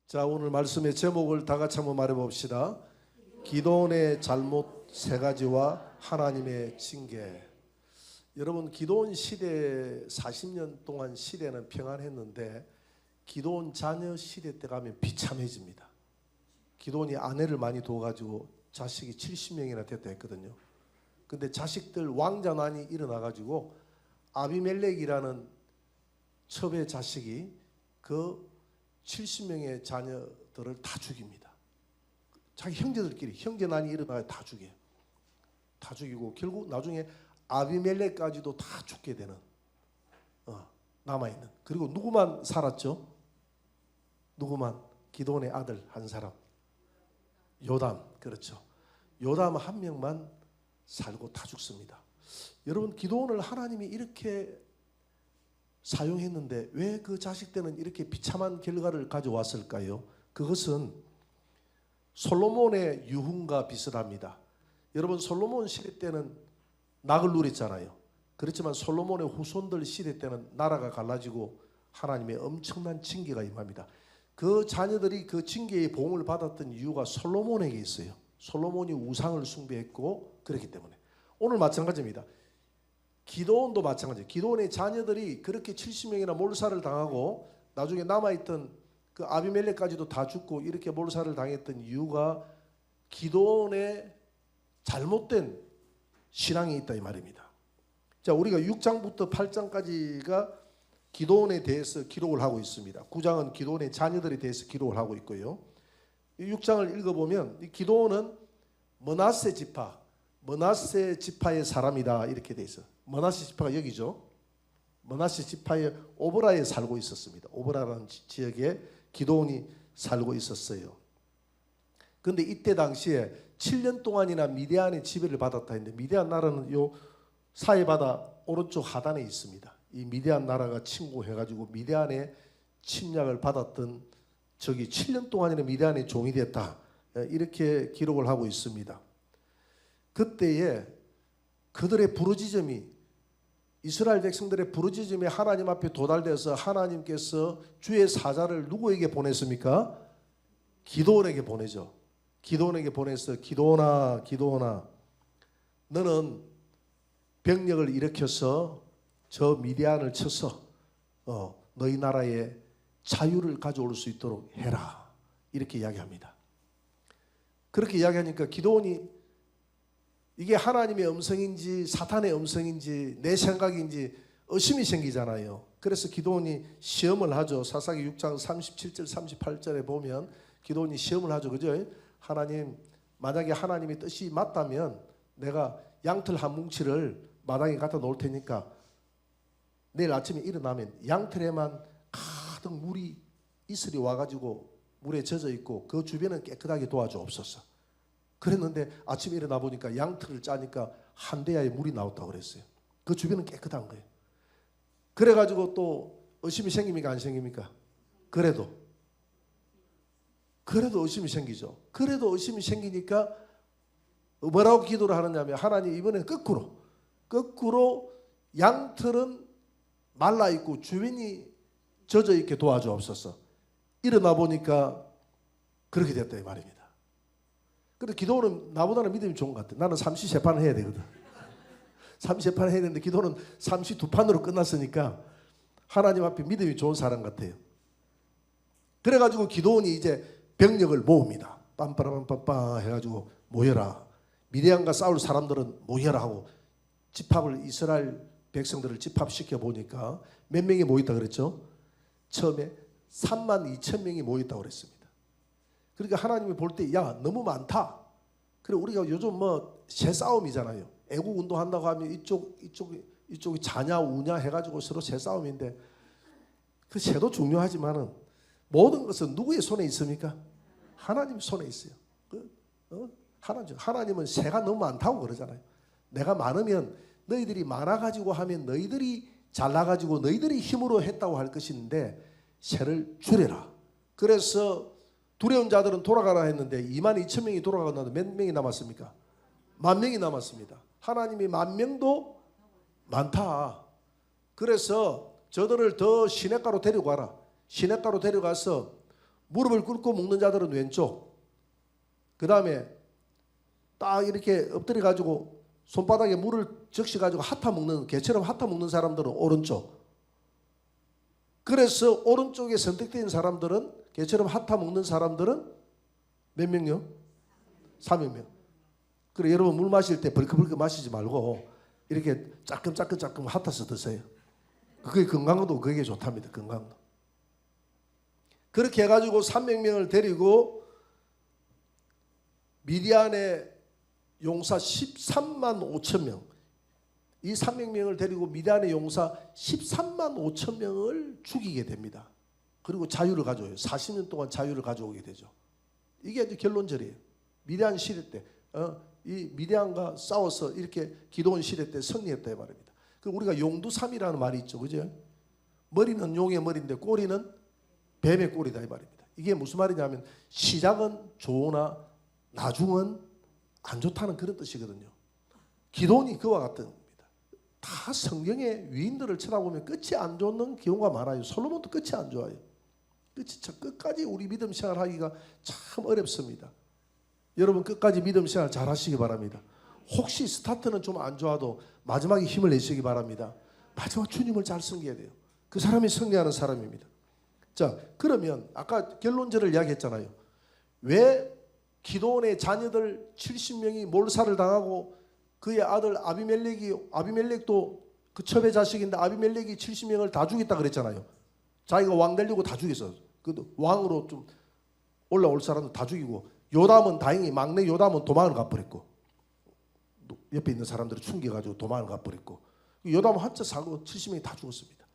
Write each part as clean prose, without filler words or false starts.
자, 오늘 말씀의 제목을 다 같이 한번 말해봅시다. 기도원의 잘못 세 가지와 하나님의 징계. 여러분, 기도원 시대 40년 동안 시대는 평안했는데 기도원 자녀 시대 때 가면 비참해집니다. 기도원이 아내를 많이 둬가지고 자식이 70명이나 됐다 했거든요. 근데 자식들 왕자난이 일어나가지고 아비멜렉이라는 첩의 자식이 그 70명의 자녀들을 다 죽입니다. 자기 형제들끼리 형제난이 일어나야 다 죽여요. 다 죽이고 결국 나중에 아비멜렉까지도 다 죽게 되는 남아있는. 그리고 누구만 살았죠? 누구만? 기도원의 아들 한 사람, 요담. 그렇죠. 요담 한 명만 살고 다 죽습니다. 여러분, 기도원을 하나님이 이렇게 사용했는데 왜 그 자식 때는 이렇게 비참한 결과를 가져왔을까요? 그것은 솔로몬의 유흥과 비슷합니다. 여러분, 솔로몬 시대 때는 낙을 누렸잖아요. 그렇지만 솔로몬의 후손들 시대 때는 나라가 갈라지고 하나님의 엄청난 징계가 임합니다. 그 자녀들이 그 징계의 보응을 받았던 이유가 솔로몬에게 있어요. 솔로몬이 우상을 숭배했고 그렇기 때문에. 오늘 마찬가지입니다. 기도원도 마찬가지예요. 기도원의 자녀들이 그렇게 70명이나 몰살을 당하고 나중에 남아있던 그 아비멜렉까지도 다 죽고 이렇게 몰살을 당했던 이유가 기도원의 잘못된 신앙이 있다 이 말입니다. 자, 우리가 6장부터 8장까지가 기도원에 대해서 기록을 하고 있습니다. 9장은 기도원의 자녀들에 대해서 기록을 하고 있고요. 6장을 읽어보면 이 기도원은 므낫세 지파의 사람이다 이렇게 돼 있어요. 므낫세 지파가 여기죠. 므낫세 지파의 오브라에 살고 있었습니다. 오브라라는 지역에 기도원이 살고 있었어요. 그런데 이때 당시에 7년 동안이나 미디안의 지배를 받았다 했는데 미디안 나라는 요 사해바다 오른쪽 하단에 있습니다. 이 미디안 나라가 침공해가지고 미디안의 침략을 받았던 적이 7년 동안이나 미디안의 종이 됐다 이렇게 기록을 하고 있습니다. 그때에 그들의 부르짖음이 이스라엘 백성들의 부르짖음이 하나님 앞에 도달돼서 하나님께서 주의 사자를 누구에게 보냈습니까? 기도원에게 보내죠. 기도원에게 보내서 기도원아 너는 병력을 일으켜서 저 미디안을 쳐서 너희 나라에 자유를 가져올 수 있도록 해라 이렇게 이야기합니다. 그렇게 이야기하니까 기도원이 이게 하나님의 음성인지 사탄의 음성인지 내 생각인지 의심이 생기잖아요. 그래서 기도원이 시험을 하죠. 사사기 6장 37절 38절에 보면 기도원이 시험을 하죠. 그죠? 하나님, 만약에 하나님의 뜻이 맞다면 내가 양털 한 뭉치를 마당에 갖다 놓을 테니까 내일 아침에 일어나면 양털에만 가득 물이 이슬이 와가지고 물에 젖어 있고 그 주변은 깨끗하게 도와주옵소서. 그랬는데 아침에 일어나 보니까 양털을 짜니까 한 대야에 물이 나왔다고 그랬어요. 그 주변은 깨끗한 거예요. 그래가지고 또 의심이 생깁니까 안 생깁니까? 그래도 의심이 생기죠. 그래도 의심이 생기니까 뭐라고 기도를 하느냐면 하나님 이번엔 거꾸로 양털은 말라있고 주변이 젖어있게 도와주옵소서. 일어나 보니까 그렇게 됐다 이 말입니다. 근데 기도는 나보다는 믿음이 좋은 것 같아. 나는 삼시 세 판을 해야 되거든. 삼시 세 판을 해야 되는데 기도는 삼시 두 판으로 끝났으니까 하나님 앞에 믿음이 좋은 사람 같아요. 그래가지고 기도원이 이제 병력을 모읍니다. 빰빠라빰빰빰 해가지고 모여라. 미디안과 싸울 사람들은 모여라 하고 집합을 이스라엘 백성들을 집합시켜 보니까 몇 명이 모였다 그랬죠? 처음에 32,000명이 모였다고 그랬습니다. 그러니까 하나님이 볼 때 야 너무 많다. 그래 우리가 요즘 뭐 새싸움이잖아요. 애국 운동한다고 하면 이쪽이 자냐 우냐 해가지고 서로 새싸움인데 그 새도 중요하지만은 모든 것은 누구의 손에 있습니까? 하나님 손에 있어요. 하나님은 새가 너무 많다고 그러잖아요. 내가 많으면 너희들이 많아가지고 하면 너희들이 잘나가지고 너희들이 힘으로 했다고 할 것인데 새를 줄여라. 그래서 두려운 자들은 돌아가라 했는데 22,000명이 돌아가는데 몇 명이 남았습니까? 10,000명이 남았습니다. 하나님이 10,000명도 많다. 그래서 저들을 더 시냇가로 데리고 가라. 시냇가로 데려가서 무릎을 꿇고 먹는 자들은 왼쪽. 그 다음에 딱 이렇게 엎드려 가지고 손바닥에 물을 적시 가지고 핫타 먹는, 개처럼 핫타 먹는 사람들은 오른쪽. 그래서 오른쪽에 선택된 사람들은, 개처럼 핫타 먹는 사람들은 몇 명요? 3명. 그래 여러분 물 마실 때 벌컥벌컥 마시지 말고 이렇게 짜끔짜끔 핫타서 드세요. 그게 건강도 그게 좋답니다. 건강도. 그렇게 해가지고 300명을 데리고 미디안의 용사 13만 5천 명, 이 300명을 데리고 미디안의 용사 13만 5천 명을 죽이게 됩니다. 그리고 자유를 가져와요. 40년 동안 자유를 가져오게 되죠. 이게 이제 결론절이에요. 미디안 시대 때, 이 미디안과 싸워서 이렇게 기도원 시대 때 승리했다 이 말입니다. 그 우리가 용두삼이라는 말이 있죠, 그죠? 머리는 용의 머리인데 꼬리는 뱀의 꼬리다 이 말입니다. 이게 무슨 말이냐면 시작은 좋으나 나중은 안 좋다는 그런 뜻이거든요. 기도원이 그와 같은 겁니다. 다 성경의 위인들을 쳐다보면 끝이 안 좋는 경우가 많아요. 솔로몬도 끝이 안 좋아요. 끝까지 우리 믿음 생활하기가 참 어렵습니다. 여러분 끝까지 믿음 생활 잘 하시기 바랍니다. 혹시 스타트는 좀 안 좋아도 마지막에 힘을 내시기 바랍니다. 마지막 주님을 잘 섬겨야 돼요. 그 사람이 승리하는 사람입니다. 자, 그러면 아까 결론절을 이야기했잖아요. 왜 기도원의 자녀들 70명이 몰살을 당하고 그의 아들 아비멜렉도 그 첩의 자식인데 아비멜렉이 70명을 다 죽였다 그랬잖아요. 자기가 왕 되려고 다 죽였어. 그 왕으로 좀 올라올 사람도 다 죽이고, 요담은 다행히 막내 요담은 도망을 가버렸고, 옆에 있는 사람들을 숨겨가지고 도망을 가버렸고, 요담은 한자 사고 70명이 다 죽었습니다.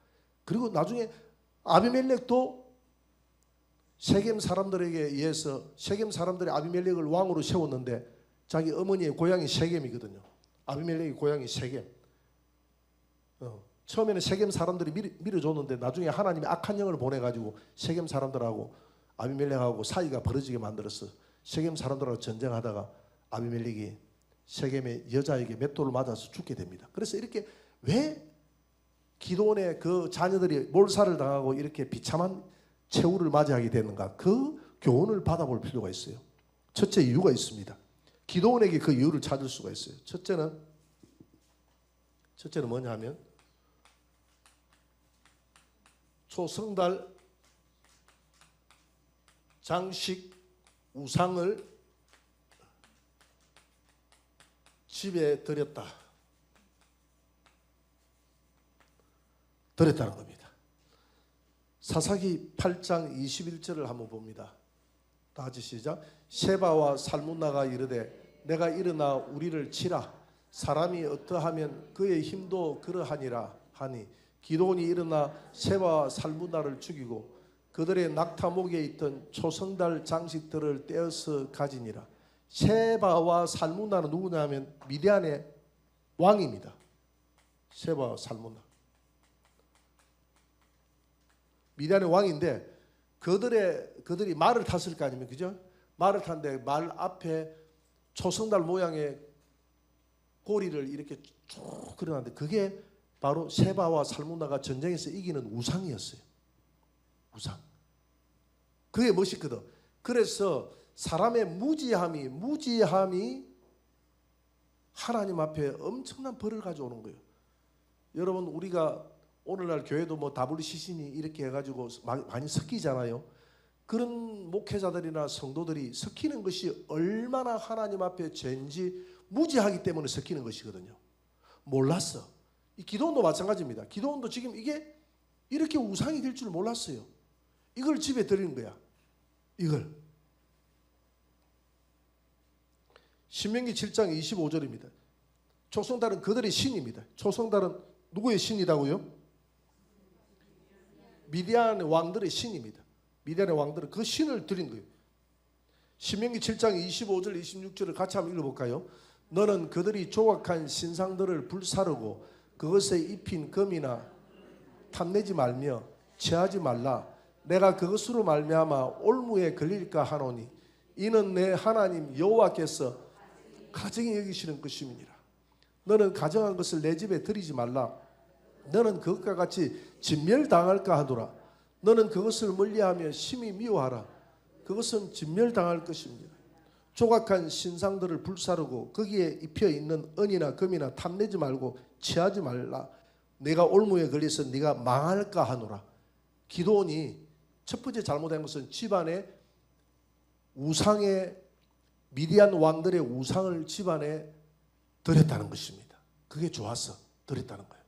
그리고 나중에 아비멜렉도 세겜 사람들에게 의해서, 세겜 사람들이 아비멜렉을 왕으로 세웠는데 자기 어머니의 고향이 세겜이거든요. 아비멜렉의 고향이 세겜. 처음에는 세겜 사람들이 밀어줬는데 나중에 하나님이 악한 영을 보내가지고 세겜 사람들하고 아비멜렉하고 사이가 벌어지게 만들었어. 세겜 사람들하고 전쟁하다가 아비멜렉이 세겜의 여자에게 맷돌을 맞아서 죽게 됩니다. 그래서 이렇게 왜 기도원의 그 자녀들이 몰살을 당하고 이렇게 비참한 최후를 맞이하게 되는가, 그 교훈을 받아볼 필요가 있어요. 첫째 이유가 있습니다. 기도원에게 그 이유를 찾을 수가 있어요. 첫째는 뭐냐 하면 초승달 장식 우상을 집에 드렸다는 겁니다. 사사기 8장 21절을 한번 봅니다. 다 같이 시작. 세바와 살문나가 이르되 내가 일어나 우리를 치라. 사람이 어떠하면 그의 힘도 그러하니라 하니 기도원이 일어나 세바와 살문나를 죽이고 그들의 낙타목에 있던 초승달 장식들을 떼어서 가지니라. 세바와 살문나는 누구냐면 미디안의 왕입니다. 세바와 살문나. 미디안의 왕인데 그들이 말을 탔을 거 아닙니까? 그죠? 말을 탔는데 말 앞에 초승달 모양의 고리를 이렇게 쭉 그려놨는데 그게 바로 세바와 살문나가 전쟁에서 이기는 우상이었어요. 우상. 그게 멋있거든. 그래서 사람의 무지함이 하나님 앞에 엄청난 벌을 가져오는 거예요. 여러분 우리가 오늘날 교회도 뭐 WCC니 이렇게 해가지고 많이 섞이잖아요. 그런 목회자들이나 성도들이 섞이는 것이 얼마나 하나님 앞에 죄인지 무지하기 때문에 섞이는 것이거든요. 몰랐어. 이 기도원도 마찬가지입니다. 기도원도 지금 이게 이렇게 우상이 될 줄 몰랐어요. 이걸 집에 드리는 거야. 이걸. 신명기 7장 25절입니다. 초승달은 그들의 신입니다. 초승달은 누구의 신이라고요? 미디안 왕들의 신입니다. 미디안의 왕들은 그 신을 드린 거예요. 신명기 7장 25절 26절을 같이 한번 읽어볼까요? 너는 그들이 조각한 신상들을 불사르고 그것에 입힌 금이나 탐내지 말며 취하지 말라. 내가 그것으로 말미암아 올무에 걸릴까 하노니 이는 내 하나님 여호와께서 가증히 여기시는 것임이니라. 너는 가증한 것을 내 집에 들이지 말라. 너는 그것과 같이 진멸당할까 하노라. 너는 그것을 멀리하며 심히 미워하라. 그것은 진멸당할 것입니다. 조각한 신상들을 불사르고 거기에 입혀 있는 은이나 금이나 탐내지 말고 취하지 말라. 내가 올무에 걸려서 네가 망할까 하노라. 기드온이 첫 번째 잘못한 것은 집안에 우상의 미디안 왕들의 우상을 집안에 드렸다는 것입니다. 그게 좋아서 드렸다는 거예요.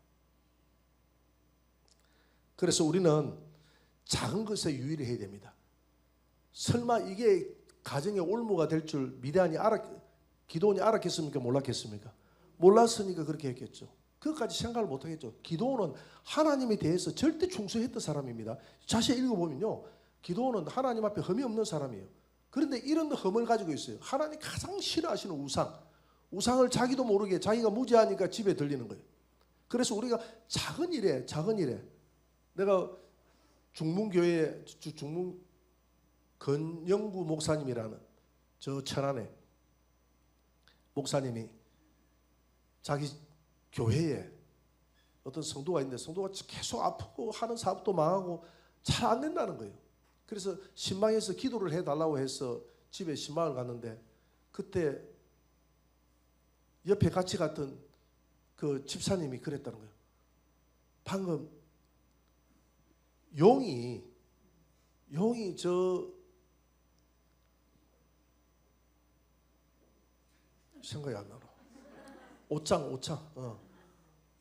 그래서 우리는 작은 것에 유의를 해야 됩니다. 설마 이게 가정의 올무가 될 줄 기드온이 알았겠습니까? 몰랐겠습니까? 몰랐으니까 그렇게 했겠죠. 그것까지 생각을 못하겠죠. 기드온은 하나님에 대해서 절대 충성했던 사람입니다. 자세히 읽어보면요, 기드온은 하나님 앞에 흠이 없는 사람이에요. 그런데 이런 흠을 가지고 있어요. 하나님 가장 싫어하시는 우상을 자기도 모르게 자기가 무지하니까 집에 들리는 거예요. 그래서 우리가 작은 일에 내가 중문교회 건영구 목사님이라는 저 천안에 목사님이 자기 교회에 어떤 성도가 있는데 성도가 계속 아프고 하는 사업도 망하고 잘 안 된다는 거예요. 그래서 신방에서 기도를 해달라고 해서 집에 신방을 갔는데 그때 옆에 같이 갔던 그 집사님이 그랬다는 거예요. 방금 용이 저 생각이 안 나나. 옷장.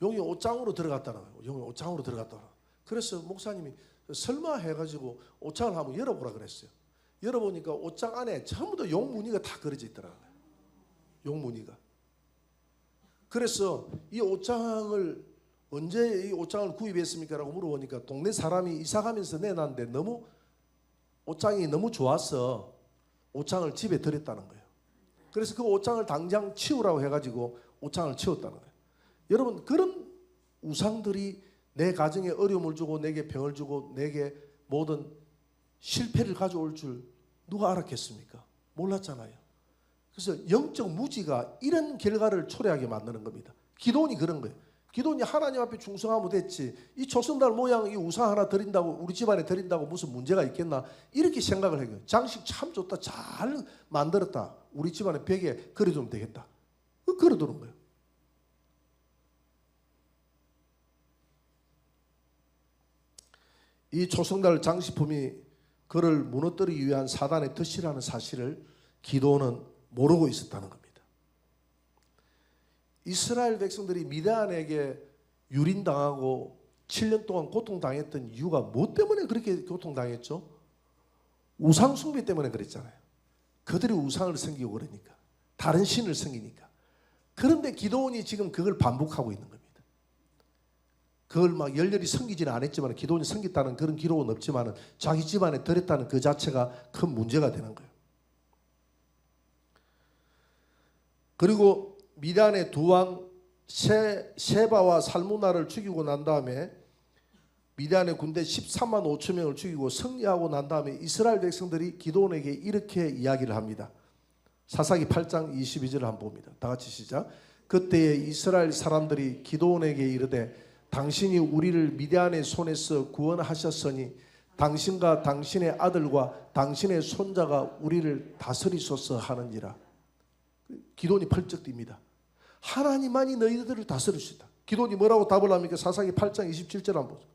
용이 옷장으로 들어갔다는 거예요. 용이 옷장으로 들어갔다는. 그래서 목사님이 설마 해가지고 옷장을 한번 열어보라 그랬어요. 열어보니까 옷장 안에 전부 다 용 무늬가 다 그려져 있더라고요. 용 무늬가. 그래서 이 옷장을 언제 이 옷장을 구입했습니까? 라고 물어보니까 동네 사람이 이사가면서 내놨는데 옷장이 너무 좋아서 옷장을 집에 들였다는 거예요. 그래서 그 옷장을 당장 치우라고 해가지고 옷장을 치웠다는 거예요. 여러분, 그런 우상들이 내 가정에 어려움을 주고 내게 병을 주고 내게 모든 실패를 가져올 줄 누가 알았겠습니까? 몰랐잖아요. 그래서 영적 무지가 이런 결과를 초래하게 만드는 겁니다. 기드온이 그런 거예요. 기드온이 하나님 앞에 충성하면 됐지, 이 초승달 모양 이 우상 하나 드린다고 우리 집안에 드린다고 무슨 문제가 있겠나 이렇게 생각을 해요. 장식 참 좋다, 잘 만들었다, 우리 집안에 벽에 그려두면 되겠다, 그려두는 거예요. 이 초승달 장식품이 그를 무너뜨리기 위한 사단의 덫이라는 사실을 기드온은 모르고 있었다는 겁니다. 이스라엘 백성들이 미디안에게 유린당하고 7년 동안 고통당했던 이유가 뭐 때문에 그렇게 고통당했죠? 우상 숭배 때문에 그랬잖아요. 그들이 우상을 섬기고 그러니까, 다른 신을 섬기니까. 그런데 기드온이 지금 그걸 반복하고 있는 겁니다. 그걸 막 열렬히 섬기지는 않았지만, 기드온이 섬겼다는 그런 기록은 없지만 자기 집안에 들였다는 그 자체가 큰 문제가 되는 거예요. 그리고 미디안의 두 왕 세바와 살무나를 죽이고 난 다음에 미디안의 군대 13만 5천 명을 죽이고 승리하고 난 다음에 이스라엘 백성들이 기드온에게 이렇게 이야기를 합니다. 사사기 8장 22절을 한번 봅니다. 다 같이 시작. 그때에 이스라엘 사람들이 기드온에게 이르되 당신이 우리를 미디안의 손에서 구원하셨으니 당신과 당신의 아들과 당신의 손자가 우리를 다스리소서 하느니라. 기드온이 펄쩍 뜁니다. 하나님만이 너희들을 다스릴 수 있다. 기드온이 뭐라고 답을 합니까? 사사기 8장 27절 한번 보죠.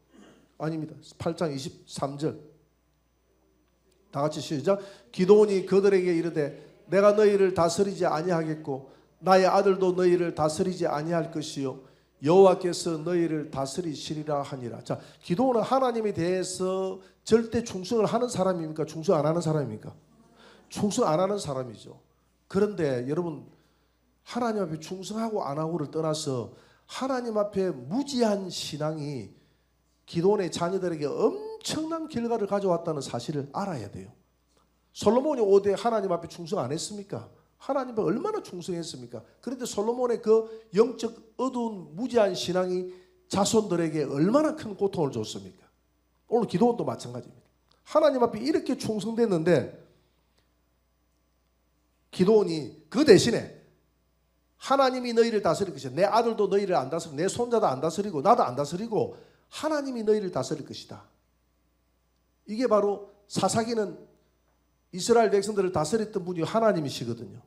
아닙니다. 8장 23절. 다 같이 시작. 기드온이 그들에게 이르되 내가 너희를 다스리지 아니하겠고 나의 아들도 너희를 다스리지 아니할 것이요 여호와께서 너희를 다스리시리라 하니라. 자, 기드온은 하나님에 대해서 절대 충성을 하는 사람입니까? 충성 안 하는 사람입니까? 충성 안 하는 사람이죠. 그런데 여러분, 하나님 앞에 충성하고 안 하고를 떠나서 하나님 앞에 무지한 신앙이 기드온의 자녀들에게 엄청난 결과를 가져왔다는 사실을 알아야 돼요. 솔로몬이 5대 하나님 앞에 충성 안 했습니까? 하나님 앞에 얼마나 충성했습니까? 그런데 솔로몬의 그 영적 어두운 무지한 신앙이 자손들에게 얼마나 큰 고통을 줬습니까? 오늘 기드온도 마찬가지입니다. 하나님 앞에 이렇게 충성됐는데 기드온이 그 대신에 하나님이 너희를 다스릴 것이다. 내 아들도 너희를 안 다스리고 내 손자도 안 다스리고 나도 안 다스리고 하나님이 너희를 다스릴 것이다. 이게 바로 사사기는 이스라엘 백성들을 다스렸던 분이 하나님이시거든요.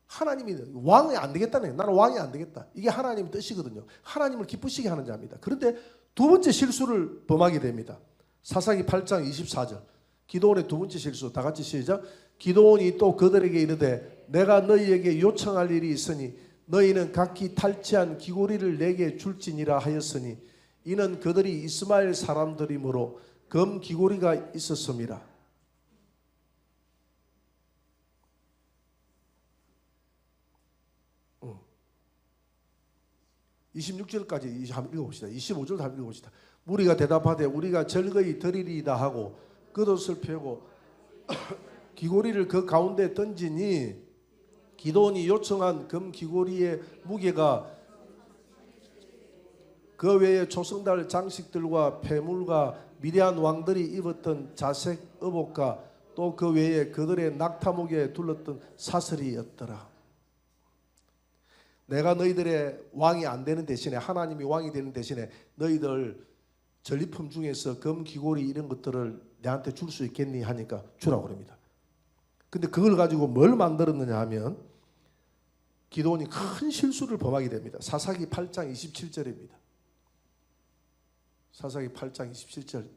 하나님이 왕이 안 되겠다네. 나는 왕이 안 되겠다. 이게 하나님의 뜻이거든요. 하나님을 기쁘시게 하는 자입니다. 그런데 두 번째 실수를 범하게 됩니다. 사사기 8장 24절. 기드온의 두 번째 실수. 다 같이 시작. 기드온이 또 그들에게 이르되 내가 너희에게 요청할 일이 있으니 너희는 각기 탈취한 귀고리를 내게 줄지니라 하였으니 이는 그들이 이스마엘 사람들이므로 검 귀고리가 있었음이라. 26절까지 한번 읽어봅시다. 25절 한번 읽어봅시다. 무리가 대답하되 우리가 절거히 드리리이다 하고 겉옷을 펴고 귀고리를 그 가운데 던지니 기드온이 요청한 금 귀고리의 무게가 그 외에 초승달 장식들과 폐물과 미디안 왕들이 입었던 자색 의복과 또 그 외에 그들의 낙타목에 둘렀던 사슬이었더라. 내가 너희들의 왕이 안 되는 대신에 하나님이 왕이 되는 대신에 너희들 전리품 중에서 금 귀고리 이런 것들을 내한테 줄 수 있겠니 하니까 주라고 그럽니다. 근데 그걸 가지고 뭘 만들었느냐 하면 기드온이 큰 실수를 범하게 됩니다. 사사기 8장 27절입니다. 사사기 8장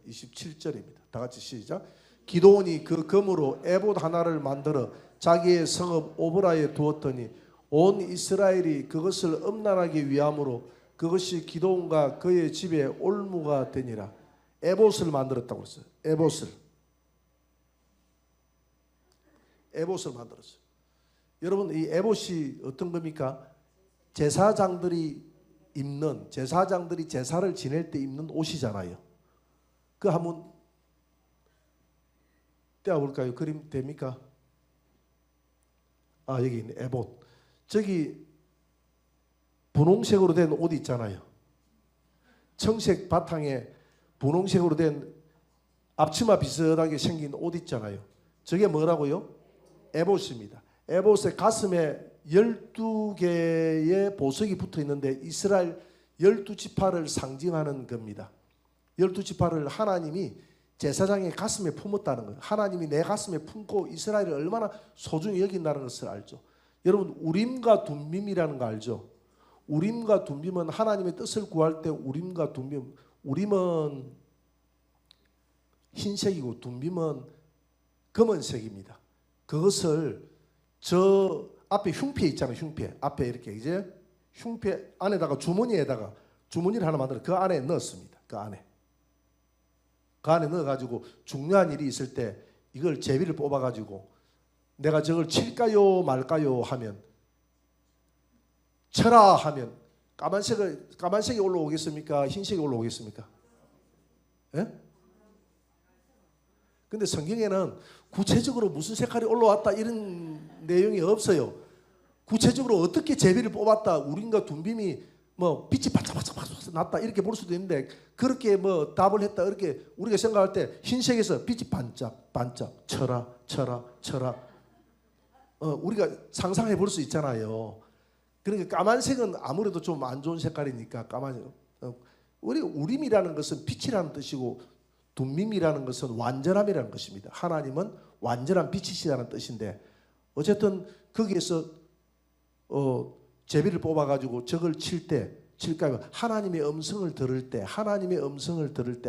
27절입니다. 다 같이 시작. 기드온이 그 금으로 에봇 하나를 만들어 자기의 성읍 오브라에 두었더니 온 이스라엘이 그것을 음란하기 위함으로 그것이 기드온과 그의 집에 올무가 되니라. 에봇을 만들었다고 했어요. 에봇을 만들었어요. 여러분 이 에봇이 어떤 겁니까? 제사장들이 제사를 지낼 때 입는 옷이잖아요. 그 한번 떼어볼까요? 그림 됩니까? 아 여기 있네. 에봇. 저기 분홍색으로 된 옷 있잖아요. 청색 바탕에 분홍색으로 된 앞치마 비슷하게 생긴 옷 있잖아요. 저게 뭐라고요? 에봇입니다. 에봇의 가슴에 12개의 보석이 붙어 있는데 이스라엘 12지파를 상징하는 겁니다. 12지파를 하나님이 제사장의 가슴에 품었다는 거예요. 하나님이 내 가슴에 품고 이스라엘을 얼마나 소중히 여긴다는 것을 알죠. 여러분 우림과 둠밈이라는 거 알죠? 우림과 둠밈은 하나님의 뜻을 구할 때 우림과 둠밈, 우림은 흰색이고 둠밈은 검은색입니다. 그것을 저 앞에 흉패 있잖아요. 흉패 앞에 이렇게 이제 흉패 안에다가 주머니를 하나 만들어 그 안에 넣었습니다. 그 안에 넣어가지고 중요한 일이 있을 때 이걸 제비를 뽑아가지고 내가 저걸 칠까요 말까요 하면 쳐라 하면 까만색이 올라오겠습니까? 흰색이 올라오겠습니까? 예? 근데 성경에는 구체적으로 무슨 색깔이 올라왔다 이런 내용이 없어요. 구체적으로 어떻게 제비를 뽑았다, 우림과 둠빔이 뭐 빛이 반짝반짝 났다 이렇게 볼 수도 있는데 그렇게 뭐 답을 했다 이렇게 우리가 생각할 때 흰색에서 빛이 반짝 쳐라 우리가 상상해 볼 수 있잖아요. 그러니까 까만색은 아무래도 좀 안 좋은 색깔이니까 까만색. 우리 우림이라는 것은 빛이라는 뜻이고 둠밈이라는 것은 완전함이라는 것입니다. 하나님은 완전한 빛이시라는 뜻인데 어쨌든 거기에서 제비를 뽑아가지고 적을 칠까요? 하나님의 음성을 들을 때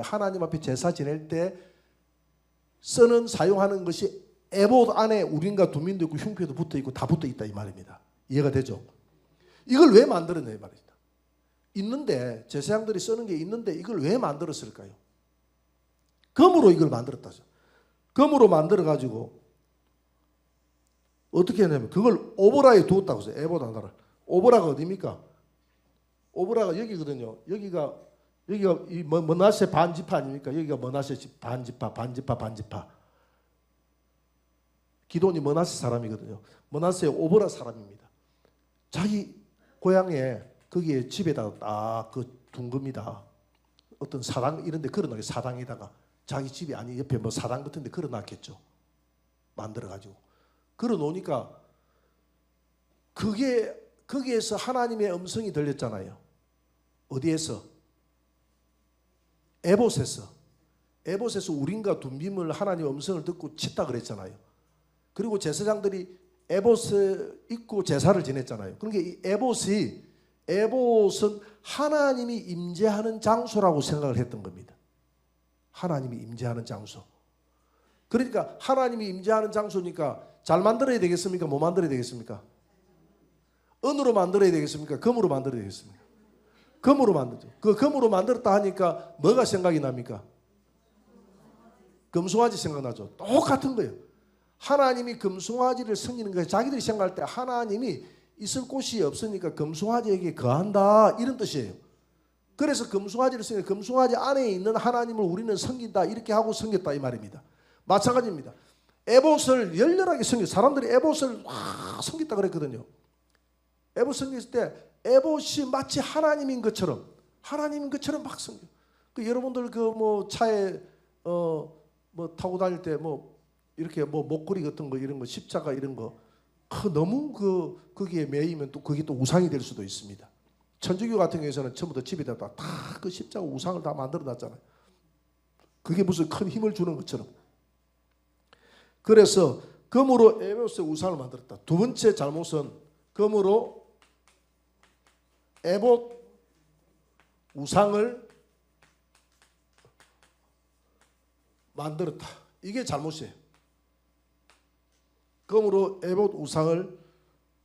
하나님 앞에 제사 지낼 때 사용하는 것이 에봇 안에 우림과 둠밈도 있고 흉패도 붙어있고 다 붙어있다 이 말입니다. 이해가 되죠? 이걸 왜 만들었냐 이 말입니다. 있는데 제사장들이 쓰는 게 있는데 이걸 왜 만들었을까요? 금으로 이걸 만들었다죠. 금으로 만들어가지고 어떻게 했냐면 그걸 오보라에 두었다고 했어요. 에봇 하나를. 오보라가 어디입니까? 오보라가 여기거든요. 여기가 이 머나세 반지파 아닙니까? 여기가 머나세 반지파. 기드온이 머나세 사람이거든요. 머나세 오보라 사람입니다. 자기 고향에 거기에 집에다가 딱 그 둔 겁니다. 어떤 사당 이런 데 걸어놓게 사당에다가 자기 집이 아니 옆에 뭐 사당 같은 데 걸어놨겠죠. 만들어가지고. 걸어놓으니까 거기에서 하나님의 음성이 들렸잖아요. 어디에서? 에봇에서 우림과 둠빔을 하나님의 음성을 듣고 쳤다 그랬잖아요. 그리고 제사장들이 에봇을 입고 제사를 지냈잖아요. 그러니까 이 에봇은 하나님이 임재하는 장소라고 생각을 했던 겁니다. 하나님이 임재하는 장소. 그러니까 하나님이 임재하는 장소니까 잘 만들어야 되겠습니까? 뭐 만들어야 되겠습니까? 은으로 만들어야 되겠습니까? 금으로 만들어야 되겠습니까? 금으로 만들죠. 그 금으로 만들었다 하니까 뭐가 생각이 납니까? 금송아지 생각나죠. 똑같은 거예요. 하나님이 금송아지를 섬기는 거예요. 자기들이 생각할 때 하나님이 있을 곳이 없으니까 금송아지에게 거한다 이런 뜻이에요. 그래서 금송아지를 섬겨 금송아지 안에 있는 하나님을 우리는 섬긴다 이렇게 하고 섬겼다 이 말입니다. 마찬가지입니다. 에봇을 열렬하게 섬겨 사람들이 에봇을 섬겼다 그랬거든요. 에봇 섬겼을 때 에봇이 마치 하나님인 것처럼 막 섬겨. 그 여러분들 그 뭐 차에 뭐 타고 다닐 때 뭐 이렇게 뭐 목걸이 같은 거 이런 거 십자가 이런 거 너무 거기에 매이면 또 그게 또 우상이 될 수도 있습니다. 천주교 같은 경우에는 전부 다 집에다 다 그 십자가 우상을 다 만들어 놨잖아요. 그게 무슨 큰 힘을 주는 것처럼. 그래서 금으로 에봇의 우상을 만들었다. 두 번째 잘못은 금으로 에봇 우상을 만들었다. 이게 잘못이에요. 금으로 에봇 우상을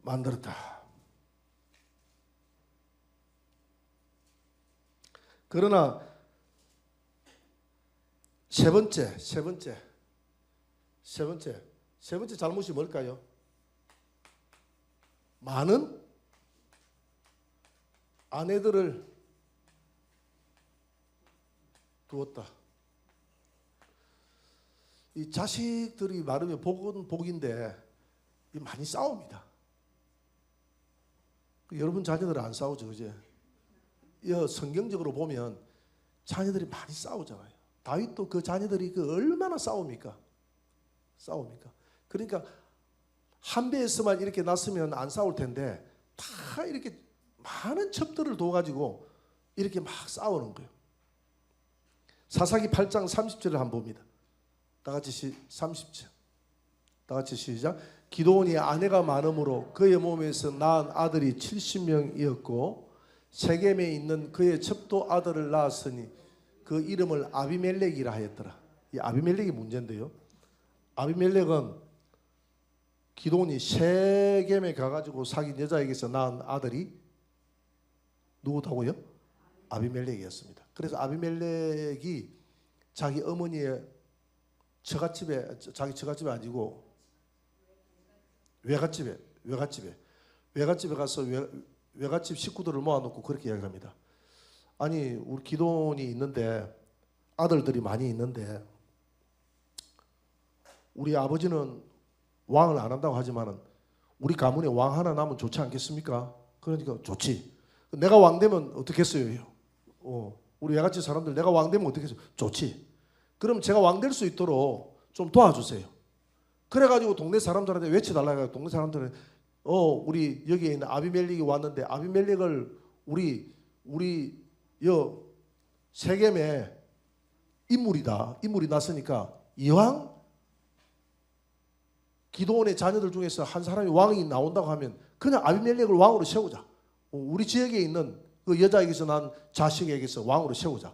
만들었다. 그러나 세 번째 잘못이 뭘까요? 많은 아내들을 두었다. 이 자식들이 많으면 복은 복인데 많이 싸웁니다. 여러분 자녀들은 안 싸우죠, 그제? 성경적으로 보면 자녀들이 많이 싸우잖아요. 다윗도 그 자녀들이 얼마나 싸웁니까? 그러니까 한 배에서만 이렇게 났으면 안 싸울 텐데 다 이렇게 많은 첩들을 둬가지고 이렇게 막 싸우는 거예요. 사사기 8장 30절을 한번 봅니다. 다 같이 30절. 다 같이 시작. 기드온이 아내가 많음으로 그의 몸에서 낳은 아들이 70명이었고 세겜에 있는 그의 첩도 아들을 낳았으니 그 이름을 아비멜렉이라 하였더라. 이 아비멜렉이 문제인데요. 아비멜렉은 기드온이 세겜에 가가지고 사귄 여자에게서 낳은 아들이 누구다고요? 아비멜렉이었습니다. 그래서 아비멜렉이 자기 어머니의 처갓집에, 자기 처갓집이 아니고 외갓집에 가서 외갓집 식구들을 모아놓고 그렇게 이야기합니다. 아니 우리 기드온이 있는데 아들들이 많이 있는데 우리 아버지는 왕을 안 한다고 하지만은 우리 가문에 왕 하나 나면 좋지 않겠습니까? 그러니까 좋지. 내가 왕 되면 어떻겠어요? 우리 외갓집 사람들 내가 왕 되면 어떻겠어요? 좋지. 그럼 제가 왕 될 수 있도록 좀 도와주세요. 그래가지고 동네 사람들한테 외쳐달라고 해서 동네 사람들은 우리 여기에 있는 아비멜렉이 왔는데 아비멜렉을 우리 세겜에 인물이 났으니까 이왕 기드온의 자녀들 중에서 한 사람이 왕이 나온다고 하면 그냥 아비멜렉을 왕으로 세우자. 우리 지역에 있는 그 여자에게서 난 자식에게서 왕으로 세우자.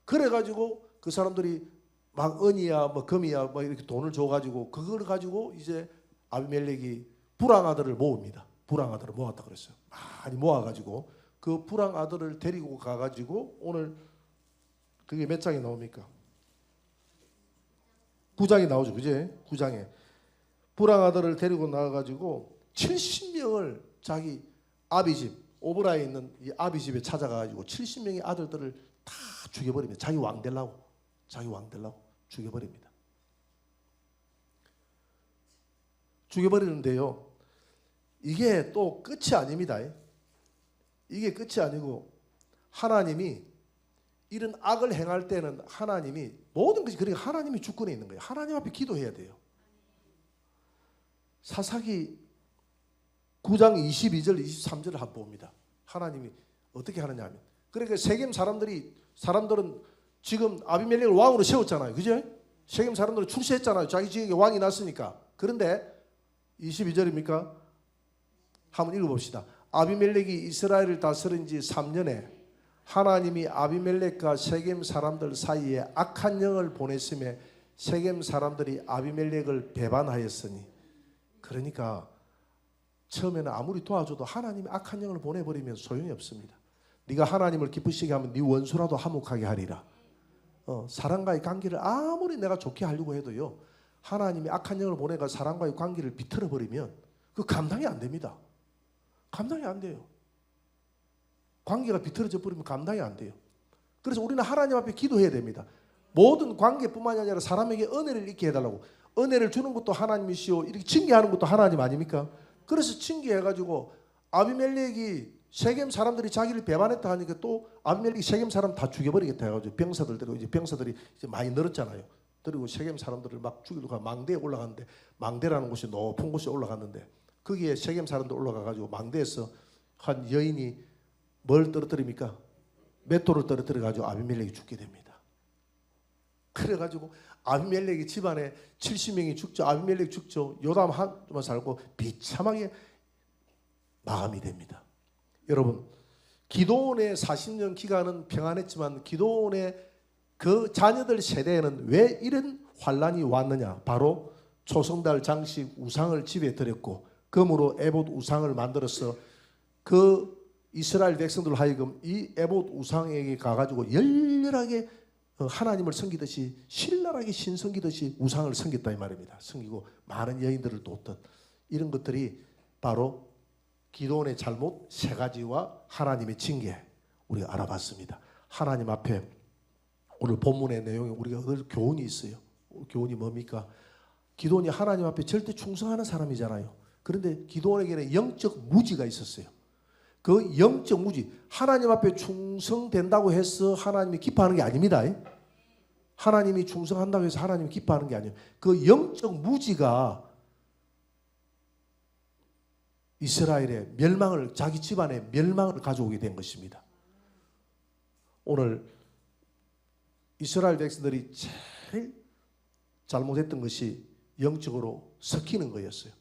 그래가지고 그 사람들이 막 은이야 뭐 금이야 뭐 이렇게 돈을 줘가지고 그걸 가지고 이제 아비멜렉이 불황 아들을 모읍니다. 불황 아들을 모았다 그랬어요. 많이 모아가지고 그 불황 아들을 데리고 가가지고 오늘 그게 몇 장이 나옵니까? 9장이 나오죠, 그제? 9장에 불황 아들을 데리고 나가가지고 70명을 자기 아비집 오브라에 있는 이 아비집에 찾아가가지고 70명의 아들들을 다 죽여버립니다. 자기 왕 되려고 죽여버립니다. 죽여버리는데요. 이게 또 끝이 아닙니다. 이게 끝이 아니고 하나님이 이런 악을 행할 때는 하나님이 모든 것이 그러니까 하나님이 주권에 있는 거예요. 하나님 앞에 기도해야 돼요. 사사기 9장 22절 23절을 한번 봅니다. 하나님이 어떻게 하느냐 하면 그러니까 세겜 사람들은 지금 아비멜렉을 왕으로 세웠잖아요. 그죠? 세겜 사람들은 출세했잖아요. 자기 지역에 왕이 났으니까. 그런데 22절입니까? 한번 읽어봅시다. 아비멜렉이 이스라엘을 다스린 지 3년에 하나님이 아비멜렉과 세겜 사람들 사이에 악한 영을 보냈음에 세겜 사람들이 아비멜렉을 배반하였으니. 그러니까 처음에는 아무리 도와줘도 하나님이 악한 영을 보내버리면 소용이 없습니다. 네가 하나님을 기쁘시게 하면 네 원수라도 화목하게 하리라. 사람과의 관계를 아무리 내가 좋게 하려고 해도요, 하나님이 악한 영을 보내가 사람과의 관계를 비틀어 버리면 그 감당이 안 됩니다. 감당이 안 돼요. 관계가 비틀어져 버리면 감당이 안 돼요. 그래서 우리는 하나님 앞에 기도해야 됩니다. 모든 관계뿐만이 아니라 사람에게 은혜를 있게 해달라고. 은혜를 주는 것도 하나님이시오, 이렇게 징계하는 것도 하나님 아닙니까? 그래서 징계해가지고 아비멜렉이 세겜 사람들이 자기를 배반했다 하니까 또 아비멜렉이 세겜 사람 다 죽여버리겠다 해가지고 병사들 데리고, 이제 병사들이 이제 많이 늘었잖아요. 그리고 세겜 사람들을 막 죽이려고 망대에 올라갔는데, 망대라는 곳이 높은 곳에 올라갔는데 거기에 세겜 사람들 올라가가지고 망대에서 한 여인이 뭘 떨어뜨립니까? 맷돌을 떨어뜨려가지고 아비멜렉이 죽게 됩니다. 그래가지고 아비멜렉이 집안에 70명이 죽죠. 아비멜렉 죽죠. 요담 한만 살고 비참하게 마감이 됩니다. 여러분, 기드온의 40년 기간은 평안했지만 기드온의 그 자녀들 세대에는 왜 이런 환란이 왔느냐? 바로 초성달 장식 우상을 집에 들였고 금으로 에봇 우상을 만들어서 그 이스라엘 백성들 하여금 이 에봇 우상에게 가가지고 열렬하게 하나님을 섬기듯이, 신랄하게 신 섬기듯이 우상을 섬겼다 이 말입니다. 섬기고 많은 여인들을 뒀던 이런 것들이 바로 기드온의 잘못 세 가지와 하나님의 징계, 우리가 알아봤습니다. 하나님 앞에 오늘 본문의 내용에 우리가 얻을 교훈이 있어요. 교훈이 뭡니까? 기드온이 하나님 앞에 절대 충성하는 사람이잖아요. 그런데 기드온에게는 영적 무지가 있었어요. 그 영적 무지, 하나님 앞에 충성된다고 해서 하나님이 기뻐하는 게 아닙니다. 하나님이 충성한다고 해서 하나님이 기뻐하는 게 아니에요. 그 영적 무지가 이스라엘의 멸망을, 자기 집안의 멸망을 가져오게 된 것입니다. 오늘 이스라엘 백성들이 제일 잘못했던 것이 영적으로 섞이는 거였어요.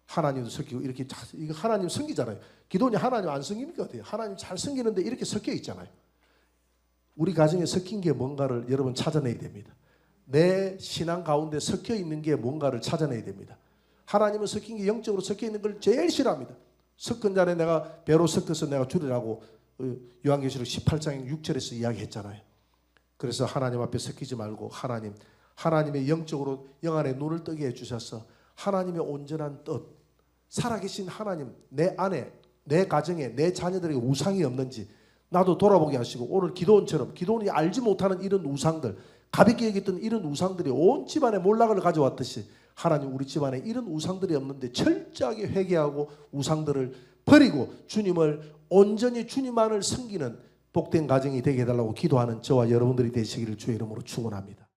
하나님도 섞이고 이렇게 이거 하나님 섬기잖아요. 기도원이 하나님 안 섬깁니까? 어때요? 하나님 잘 섬기는데 이렇게 섞여 있잖아요. 우리 가정에 섞인 게 뭔가를 여러분 찾아내야 됩니다. 내 신앙 가운데 섞여 있는 게 뭔가를 찾아내야 됩니다. 하나님은 섞인 게 영적으로 섞여 있는 걸 제일 싫어합니다. 섞은 자에 내가 배로 섞어서 내가 줄이라고 요한계시록 18장 6절에서 이야기했잖아요. 그래서 하나님 앞에 섞이지 말고 하나님의 영적으로 영 안에 눈을 뜨게 해주셔서 하나님의 온전한 뜻, 살아계신 하나님, 내 안에, 내 가정에, 내 자녀들에게 우상이 없는지 나도 돌아보게 하시고, 오늘 기드온처럼 기드온이 알지 못하는 이런 우상들, 가볍게 여겼던 이런 우상들이 온 집안에 몰락을 가져왔듯이 하나님, 우리 집안에 이런 우상들이 없는데 철저하게 회개하고 우상들을 버리고 주님을 온전히 주님만을 섬기는 복된 가정이 되게 해달라고 기도하는 저와 여러분들이 되시기를 주의 이름으로 축원합니다.